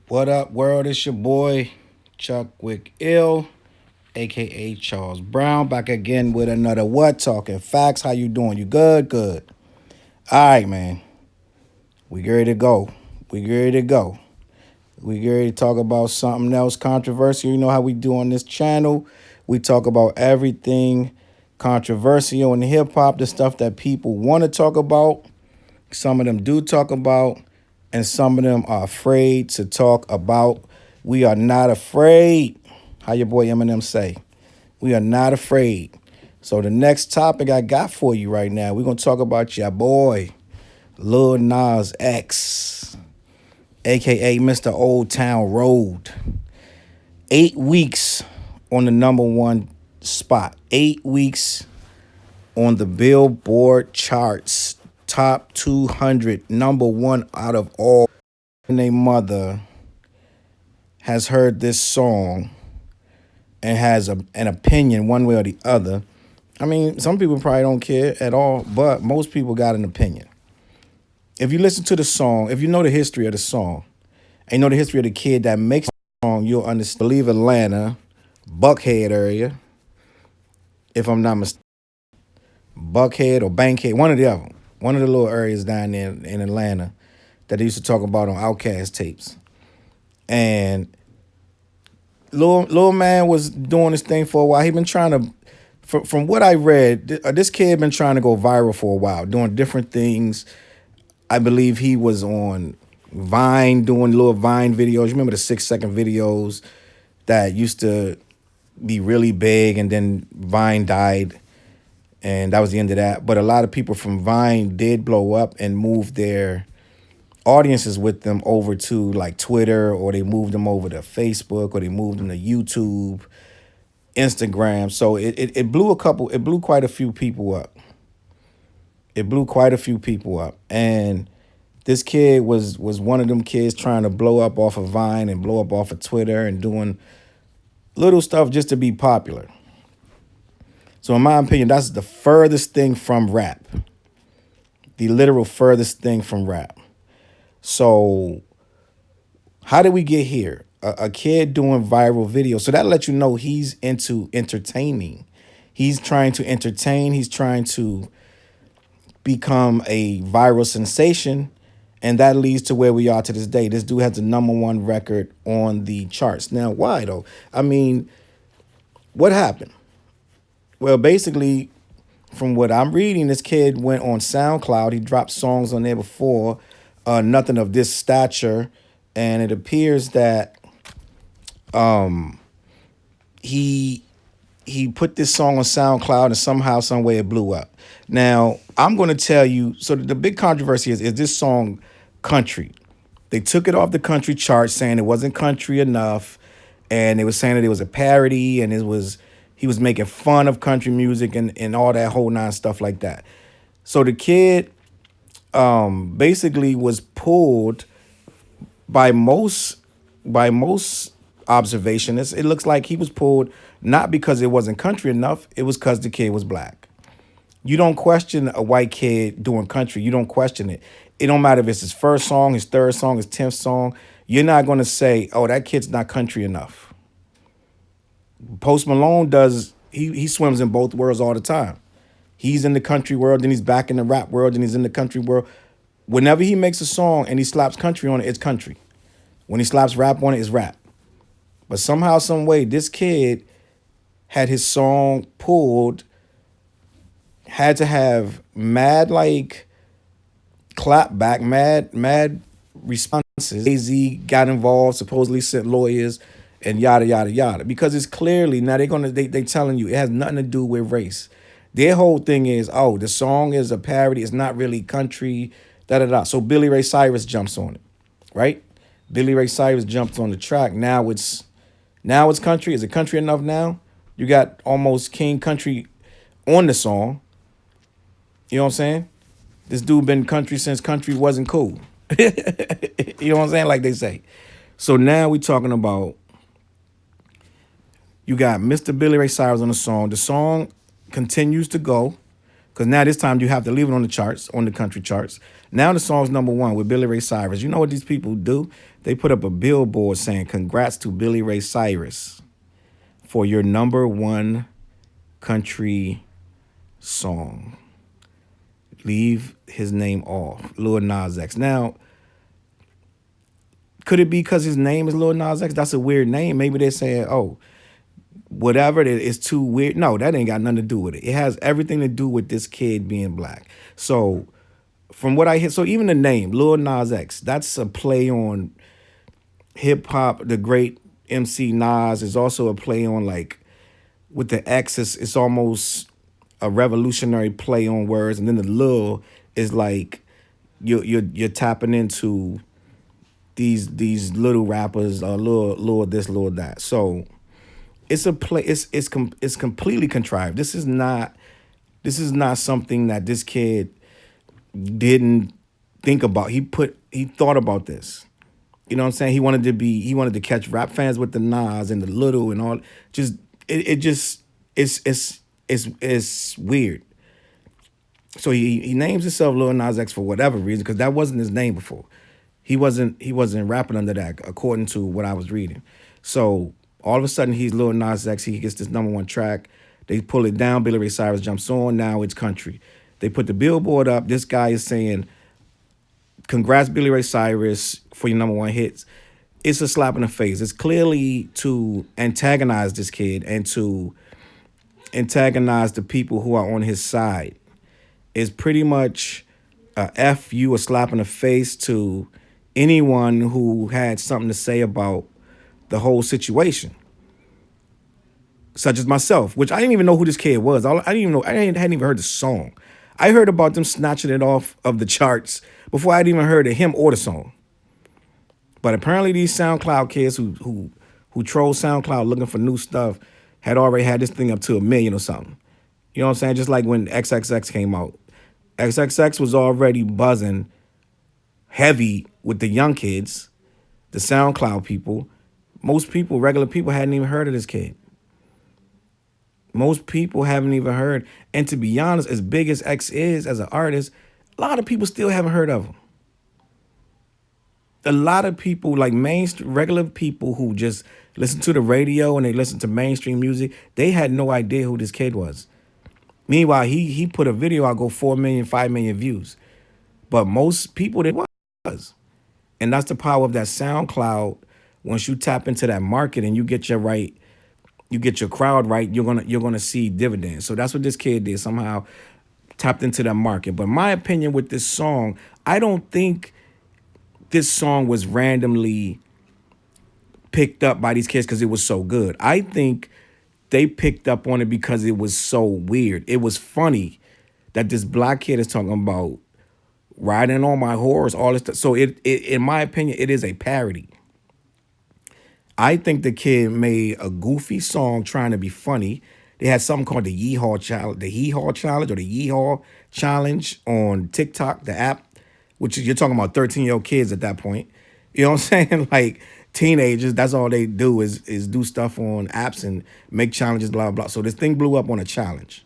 What up, world? It's your boy, Chuck Wick Ill, aka Charles Brown, back again with another What Talking Facts. How you doing? You good? Good. All right, man. We ready to go. We ready to go. We ready to talk about something else controversial. You know how we do on this channel. We talk about everything controversial in hip hop, the stuff that people want to talk about. Some of them do talk about, and some of them are afraid to talk about. We are not afraid. How your boy Eminem say? We are not afraid. So the next topic I got for you right now, we're gonna talk about your boy, Lil Nas X, aka Mr. Old Town Road. 8 weeks on the number one spot. 8 weeks on the Billboard charts, top 200, number one out of all. And their mother has heard this song and has an opinion one way or the other. I mean, some people probably don't care at all, but most people got an opinion. If you listen to the song, if you know the history of the song, and you know the history of the kid that makes the song, you'll understand. I believe Atlanta, Buckhead area, if I'm not mistaken. Buckhead or Bankhead, one of the other. One of the little areas down there in Atlanta that they used to talk about on Outkast tapes. And Lil Man was doing this thing for a while. He been trying to, from what I read, this kid been trying to go viral for a while, doing different things. I believe he was on Vine doing little Vine videos. You remember the 6-second videos that used to be really big, and then Vine died, and that was the end of that. But a lot of people from Vine did blow up and move their audiences with them over to like Twitter, or they moved them over to Facebook, or they moved them to YouTube, Instagram. So it blew quite a few people up. It blew quite a few people up. And this kid was one of them kids trying to blow up off of Vine and blow up off of Twitter and doing little stuff just to be popular. So in my opinion, that's the furthest thing from rap. The literal furthest thing from rap. So how did we get here? A kid doing viral videos. So that lets you know he's into entertaining. He's trying to entertain. He's trying to become a viral sensation. And that leads to where we are to this day. This dude has the number one record on the charts. Now, why though? I mean, what happened? Well, basically, from what I'm reading, this kid went on SoundCloud. He dropped songs on there before, nothing of this stature. And it appears that he put this song on SoundCloud, and somehow, some way it blew up. Now, I'm going to tell you, so the big controversy is this song country? They took it off the country chart saying it wasn't country enough, and they were saying that it was a parody, and he was making fun of country music and all that whole nine stuff like that. So the kid basically was pulled by most observationists. It looks like he was pulled not because it wasn't country enough. It was because the kid was black. You don't question a white kid doing country. You don't question it. It don't matter if it's his first song, his third song, his 10th song. You're not going to say, oh, that kid's not country enough. Post Malone does, he swims in both worlds all the time. He's in the country world, then he's back in the rap world, and he's in the country world. Whenever he makes a song and he slaps country on it, it's country. When he slaps rap on it, it's rap. But somehow, some way, this kid had his song pulled, had to have mad like clap back, mad responses. Jay-Z got involved, supposedly sent lawyers, and yada yada yada. Because it's clearly now they telling you it has nothing to do with race. Their whole thing is, oh, the song is a parody, it's not really country, da da da. So Billy Ray Cyrus jumps on it, right? Billy Ray Cyrus jumps on the track. Now it's country. Is it country enough now? You got almost King Country on the song. You know what I'm saying? This dude been country since country wasn't cool. You know what I'm saying? Like they say. So now we talking about, you got Mr. Billy Ray Cyrus on the song. The song continues to go. Because now this time you have to leave it on the charts, on the country charts. Now the song's number one with Billy Ray Cyrus. You know what these people do? They put up a billboard saying, "Congrats to Billy Ray Cyrus for your number one country song." Leave his name off, Lil Nas X. Now, could it be because his name is Lil Nas X? That's a weird name. Maybe they're saying, oh, whatever it is too weird. No, that ain't got nothing to do with it. It has everything to do with this kid being black. So from what I hear, so even the name, Lil Nas X, that's a play on hip hop. The great MC Nas is also a play on, like, with the X, it's almost a revolutionary play on words. And then the Lil is like you're tapping into these little rappers, little this, little that. So it's a play. It's completely contrived. This is not something that this kid didn't think about. He thought about this. You know what I'm saying? He wanted to catch rap fans with the Nas and the Little and all. Just it just it's weird. So he names himself Lil Nas X for whatever reason, because that wasn't his name before. He wasn't rapping under that, according to what I was reading. So all of a sudden he's Lil Nas X. He gets this number one track. They pull it down. Billy Ray Cyrus jumps on. Now it's country. They put the billboard up. This guy is saying, "Congrats, Billy Ray Cyrus, for your number one hits." It's a slap in the face. It's clearly to antagonize this kid and to antagonize the people who are on his side. It's pretty much a F you, a slap in the face to anyone who had something to say about the whole situation, such as myself, which I didn't even know who this kid was. I didn't even know. Hadn't even heard the song. I heard about them snatching it off of the charts before I'd even heard of him or the song. But apparently these SoundCloud kids who troll SoundCloud looking for new stuff had already had this thing up to 1 million or something. You know what I'm saying? Just like when XXX came out. XXX was already buzzing heavy with the young kids, the SoundCloud people. Most people, regular people, hadn't even heard of this kid. Most people haven't even heard. And to be honest, as big as X is as an artist, a lot of people still haven't heard of him. A lot of people, like regular people who just listen to the radio and they listen to mainstream music, they had no idea who this kid was. Meanwhile, he put a video out, go 4 million, 5 million views. But most people, it was. And that's the power of that SoundCloud. Once you tap into that market and you get your crowd right, you're gonna see dividends. So that's what this kid did, somehow tapped into that market. But my opinion with this song, I don't think this song was randomly picked up by these kids because it was so good. I think they picked up on it because it was so weird. It was funny that this black kid is talking about riding on my horse, all this stuff. So it in my opinion, it is a parody. I think the kid made a goofy song trying to be funny. They had something called the Yeehaw Challenge, or the Yeehaw Challenge on TikTok, the app, which is, you're talking about 13-year-old kids at that point. You know what I'm saying? Like teenagers, that's all they do is do stuff on apps and make challenges, blah, blah. So this thing blew up on a challenge.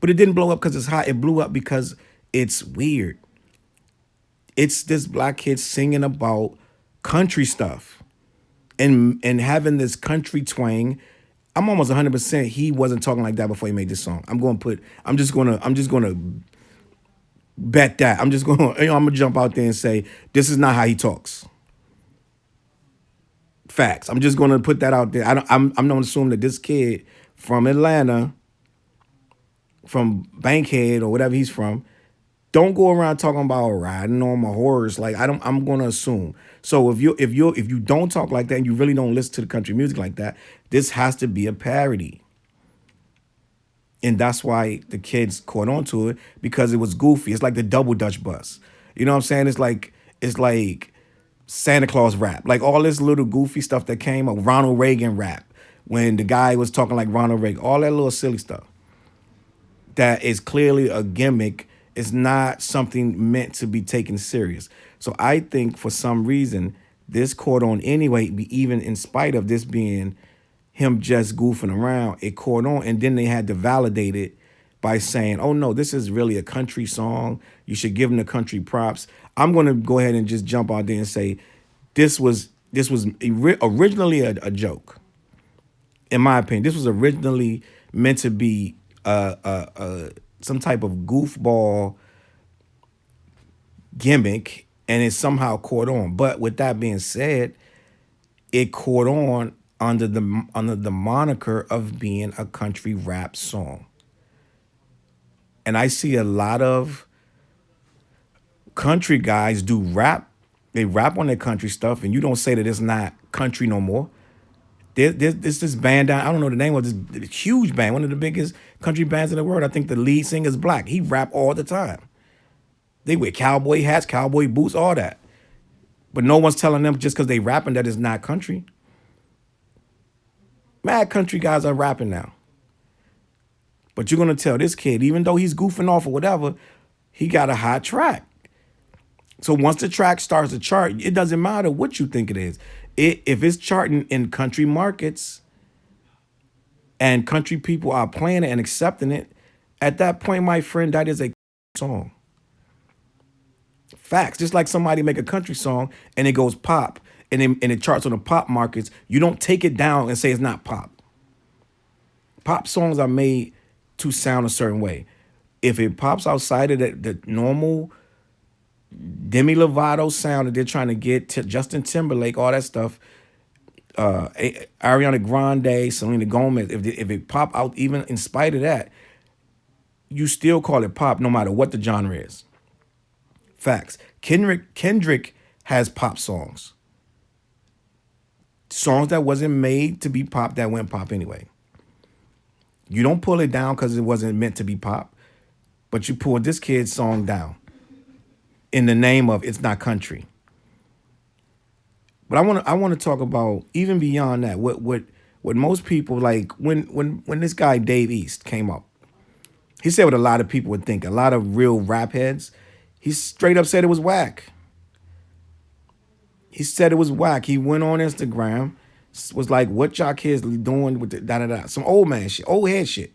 But it didn't blow up because it's hot. It blew up because it's weird. It's this black kid singing about country stuff and having this country twang. I'm almost 100% he wasn't talking like that before he made this song. I'm just gonna bet that. I'm gonna jump out there and say this is not how he talks. Facts. I'm just gonna put that out there. I'm not assuming that this kid from Atlanta, from Bankhead or whatever he's from, don't go around talking about riding on my horse. Like I'm gonna assume. So if you don't talk like that and you really don't listen to the country music like that, this has to be a parody. And that's why the kids caught on to it, because it was goofy. It's like the double Dutch bus. You know what I'm saying? It's like Santa Claus rap. Like all this little goofy stuff that came up, Ronald Reagan rap, when the guy was talking like Ronald Reagan, all that little silly stuff. That is clearly a gimmick. It's not something meant to be taken serious. So I think for some reason, this caught on anyway, even in spite of this being him just goofing around, it caught on, and then they had to validate it by saying, "Oh no, this is really a country song. You should give them the country props." I'm going to go ahead and just jump out there and say, this was originally a joke, in my opinion. This was originally meant to be some type of goofball gimmick, and it somehow caught on. But with that being said, it caught on under the moniker of being a country rap song. And I see a lot of country guys do rap. They rap on their country stuff, and you don't say that it's not country no more. There's this band down, I don't know the name of this huge band, one of the biggest country bands in the world. I think the lead singer is black. He rap all the time. They wear cowboy hats, cowboy boots, all that. But no one's telling them just because they rapping that it's not country. Mad country guys are rapping now. But you're gonna tell this kid, even though he's goofing off or whatever, he got a hot track. So once the track starts to chart, it doesn't matter what you think it is. If it's charting in country markets and country people are playing it and accepting it, at that point, my friend, that is a song. Facts. Just like somebody make a country song and it goes pop and it charts on the pop markets, you don't take it down and say it's not pop. Pop songs are made to sound a certain way. If it pops outside of the normal Demi Lovato sound that they're trying to get, to Justin Timberlake, all that stuff, Ariana Grande, Selena Gomez, if it pop out even in spite of that, you still call it pop no matter what the genre is. Facts. Kendrick has pop songs. Songs that wasn't made to be pop that went pop anyway. You don't pull it down because it wasn't meant to be pop, but you pulled this kid's song down in the name of it's not country. But I want to talk about even beyond that. What most people like when this guy Dave East came up, he said what a lot of people would think. A lot of real rap heads, he straight up said it was whack. He said it was whack. He went on Instagram, was like, "What y'all kids doing with the da da da?" Some old man shit, old head shit.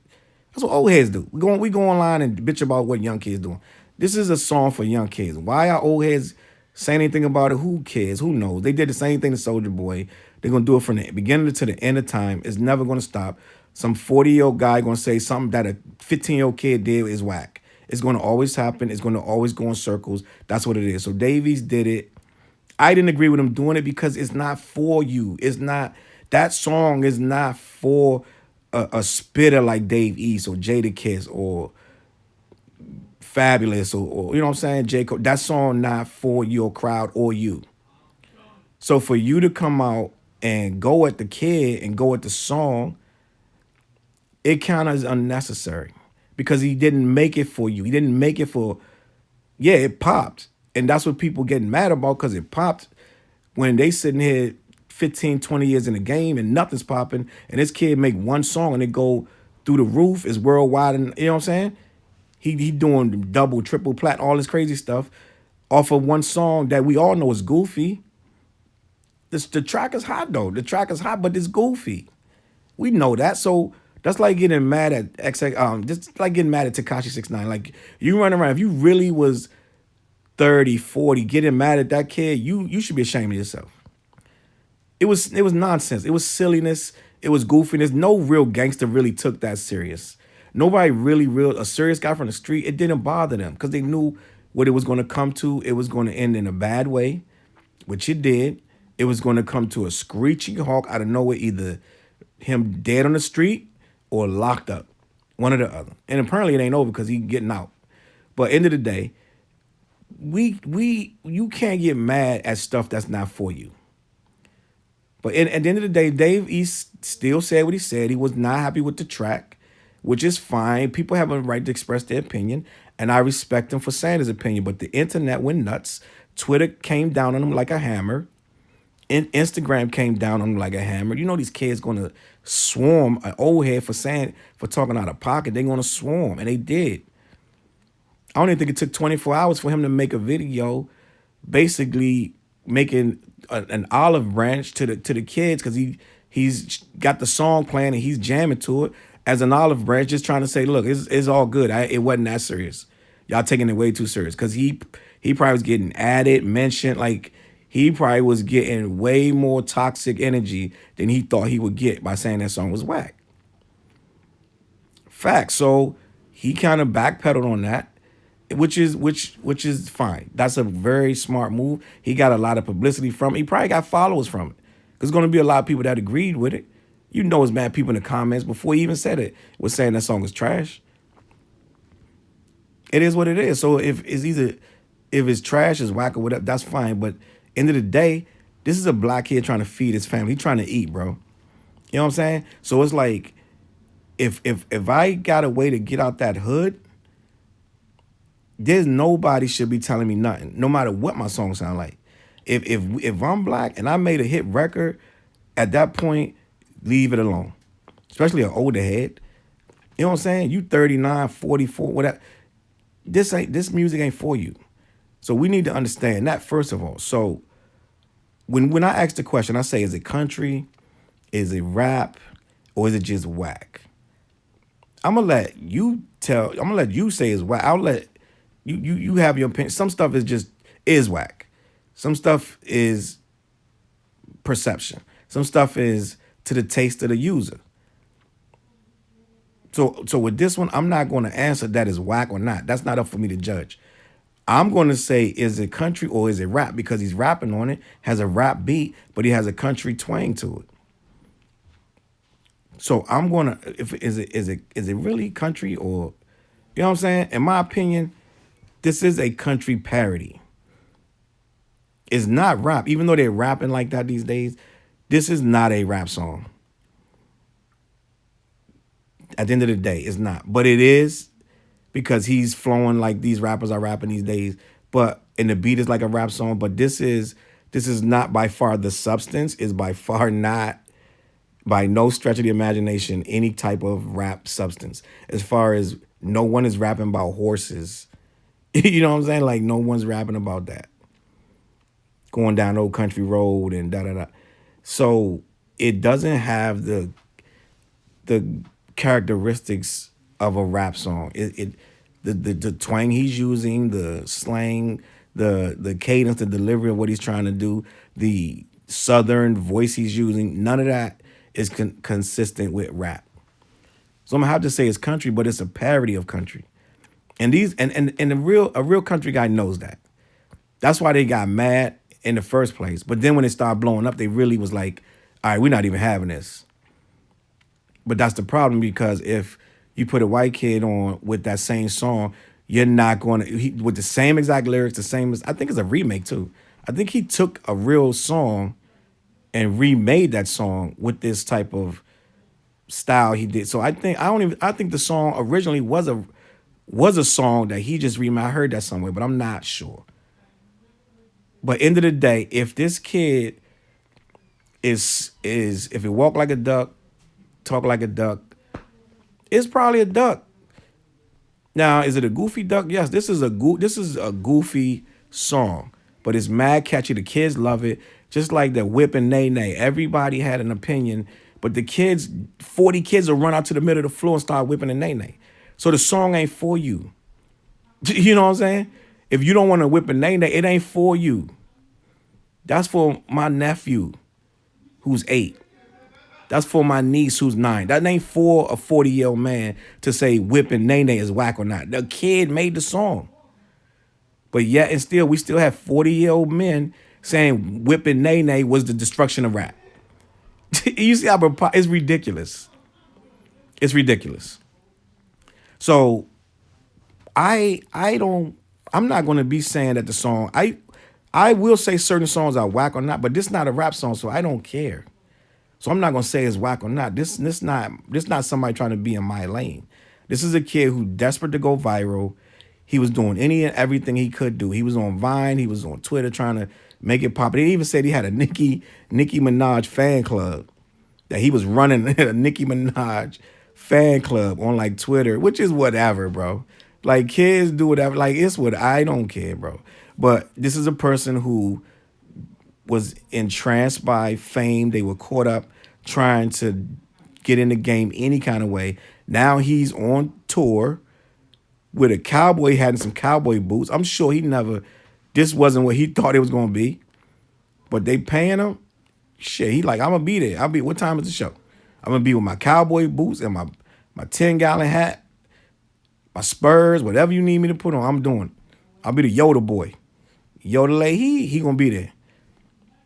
That's what old heads do. We go online and bitch about what young kids doing. This is a song for young kids. Why are old heads saying anything about it? Who cares? Who knows? They did the same thing to Soulja Boy. They're gonna do it from the beginning to the end of time. It's never gonna stop. Some 40-year-old guy gonna say something that a 15-year-old kid did is whack. It's gonna always happen. It's gonna always go in circles. That's what it is. So Davies did it. I didn't agree with him doing it because it's not for you. It's not, that song is not for a spitter like Dave East or Jada Kiss or Fabulous or you know what I'm saying, J. Cole. That song not for your crowd or you. So for you to come out and go at the kid and go at the song, it kind of is unnecessary because he didn't make it for you. He didn't make it for, yeah, it popped. And that's what people getting mad about because it popped when they sitting here 15, 20 years in the game and nothing's popping. And this kid make one song and it go through the roof, is worldwide. And you know what I'm saying? He doing double, triple plat, all this crazy stuff off of one song that we all know is goofy. The track is hot though. The track is hot, but it's goofy. We know that. So that's like getting mad at just like getting mad at Tekashi 6ix9ine. Like you run around, if you really was 30, 40, getting mad at that kid, you should be ashamed of yourself. It was nonsense. It was silliness. It was goofiness. No real gangster really took that serious. Nobody really a serious guy from the street, it didn't bother them because they knew what it was going to come to. It was going to end in a bad way, which it did. It was going to come to a screeching halt out of nowhere, either him dead on the street or locked up, one or the other. And apparently it ain't over because he getting out. But end of the day, you can't get mad at stuff that's not for you. But at the end of the day, Dave East still said what he said. He was not happy with the track, which is fine. People have a right to express their opinion, and I respect him for saying his opinion. But the internet went nuts. Twitter came down on him like a hammer. Instagram came down on him like a hammer. You know these kids gonna swarm an old head for talking out of pocket. They're gonna swarm, and they did. I don't even think it took 24 hours for him to make a video basically making an olive branch to the kids because he's got the song playing and he's jamming to it. as an olive branch, just trying to say, look, it's all good. It wasn't that serious. Y'all taking it way too serious. Because he probably was getting added, mentioned, like he probably was getting way more toxic energy than he thought he would get by saying that song was whack. Fact. So he kind of backpedaled on that, which is fine. That's a very smart move. He got a lot of publicity from it. He probably got followers from it. There's going to be a lot of people that agreed with it. You know, it's mad people in the comments before he even said it was saying that song was trash. It is what it is. So if it's trash, it's whack or whatever, that's fine. But end of the day, this is a black kid trying to feed his family. He's trying to eat, bro. You know what I'm saying? So it's like, if I got a way to get out that hood, there's nobody should be telling me nothing, no matter what my song sound like. If I'm black and I made a hit record, at that point, leave it alone. Especially an older head. You know what I'm saying? You 39, 44, whatever. This music ain't for you. So we need to understand that first of all. So when I ask the question, I say, is it country? Is it rap? Or is it just whack? I'm gonna let you say it's whack. I'll let you have your opinion. Some stuff is whack. Some stuff is perception. Some stuff is to the taste of the user. So with this one, I'm not going to answer that is whack or not. That's not up for me to judge. I'm going to say, is it country or is it rap? Because he's rapping on it, has a rap beat, but he has a country twang to it. So I'm going to, is it really country or, you know what I'm saying? In my opinion, this is a country parody. It's not rap. Even though they're rapping like that these days, this is not a rap song. At the end of the day, it's not. But it is because he's flowing like these rappers are rapping these days. And the beat is like a rap song. But this is not by far the substance. Is by far not, by no stretch of the imagination, any type of rap substance. As far as no one is rapping about horses. You know what I'm saying? Like no one's rapping about that. Going down Old Country Road and da-da-da. So it doesn't have the characteristics of a rap song. The twang he's using, the slang, the cadence, the delivery of what he's trying to do, the southern voice he's using, none of that is consistent with rap. So I'm gonna have to say it's country, but it's a parody of country. And a real country guy knows that. That's why they got mad in the first place. But then when it started blowing up, they really was like, all right, we're not even having this. But that's the problem, because if you put a white kid on with that same song, you're not going to, with the same exact lyrics, the same, I think it's a remake too. I think he took a real song and remade that song with this type of style he did. So I think the song originally was a song that he just remade. I heard that somewhere, but I'm not sure. But end of the day, if this kid is if he walk like a duck, talk like a duck, it's probably a duck. Now, is it a goofy duck? Yes, this is a goofy song, but it's mad catchy. The kids love it. Just like the Whip and Nay Nay. Everybody had an opinion, but the kids, 40 kids will run out to the middle of the floor and start whipping the Nay Nay. So the song ain't for you. You know what I'm saying? If you don't want to whip a Nay Nay, it ain't for you. That's for my nephew who's 8. That's for my niece who's 9. That ain't for a 40-year-old man to say whipping Nay Nay is whack or not. The kid made the song. But yet and still, we still have 40-year-old men saying whipping Nay Nay was the destruction of rap. You see how it's ridiculous. It's ridiculous. So I'm not going to be saying that the song, I will say certain songs are whack or not, but this is not a rap song, so I don't care. So I'm not gonna say it's whack or not. This not somebody trying to be in my lane. This is a kid who desperate to go viral. He was doing any and everything he could do. He was on Vine. He was on Twitter trying to make it pop. They even said he had a Nicki Minaj fan club, that he was running a Nicki Minaj fan club on like Twitter, which is whatever, bro. Like kids do whatever. Like it's what I don't care, bro. But this is a person who was entranced by fame. They were caught up trying to get in the game any kind of way. Now he's on tour with a cowboy hat and some cowboy boots. I'm sure this wasn't what he thought it was gonna be, but they paying him. Shit, he like, I'm gonna be there. What time is the show? I'm gonna be with my cowboy boots and my 10-gallon hat, my Spurs, whatever you need me to put on, I'm doing it. I'll be the Yoda boy. Yoda lay, he gonna be there.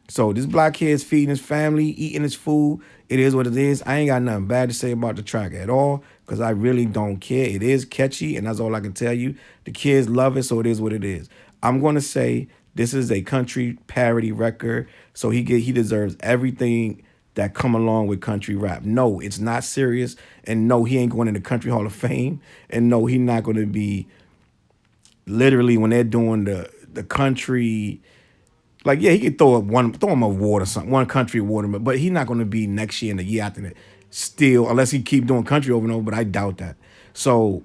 So this black kid's feeding his family, eating his food. It is what it is. I ain't got nothing bad to say about the track at all because I really don't care. It is catchy, and that's all I can tell you. The kids love it, so it is what it is. I'm going to say this is a country parody record, so he deserves everything that come along with country rap. No, it's not serious, and no, he ain't going in the Country Hall of Fame, and no, he's not going to be literally when they're doing the country. Like, yeah, he could throw him a award or something, one country award, but he's not going to be next year and the year after that still, unless he keep doing country over and over, but I doubt that. So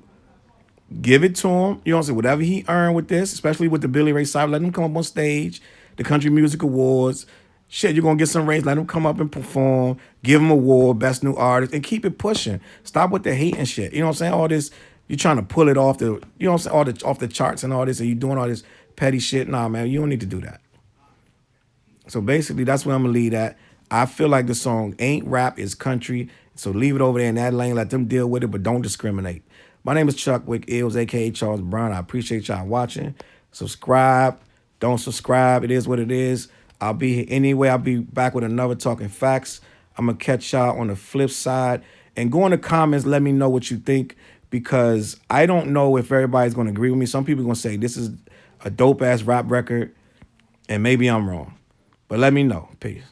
give it to him. You know what I'm saying? Whatever he earned with this, especially with the Billy Ray Cyrus, let him come up on stage, the Country Music Awards. Shit, you're going to get some ratings. Let him come up and perform. Give him an award, Best New Artist, and keep it pushing. Stop with the hate and shit. You know what I'm saying? All this, you're trying to pull it off you know what I'm saying? Off the charts and all this, and you doing all this petty shit. Nah, man, you don't need to do that. So basically, that's where I'm going to leave at. I feel like the song ain't rap, it's country. So leave it over there in that lane. Let them deal with it, but don't discriminate. My name is Chuck Wick Ills, a.k.a. Challz Brown. I appreciate y'all watching. Subscribe. Don't subscribe. It is what it is. I'll be here anyway. I'll be back with another Talking Facts. I'm going to catch y'all on the flip side. And go in the comments. Let me know what you think because I don't know if everybody's going to agree with me. Some people are going to say this is a dope-ass rap record, and maybe I'm wrong. But let me know. Peace.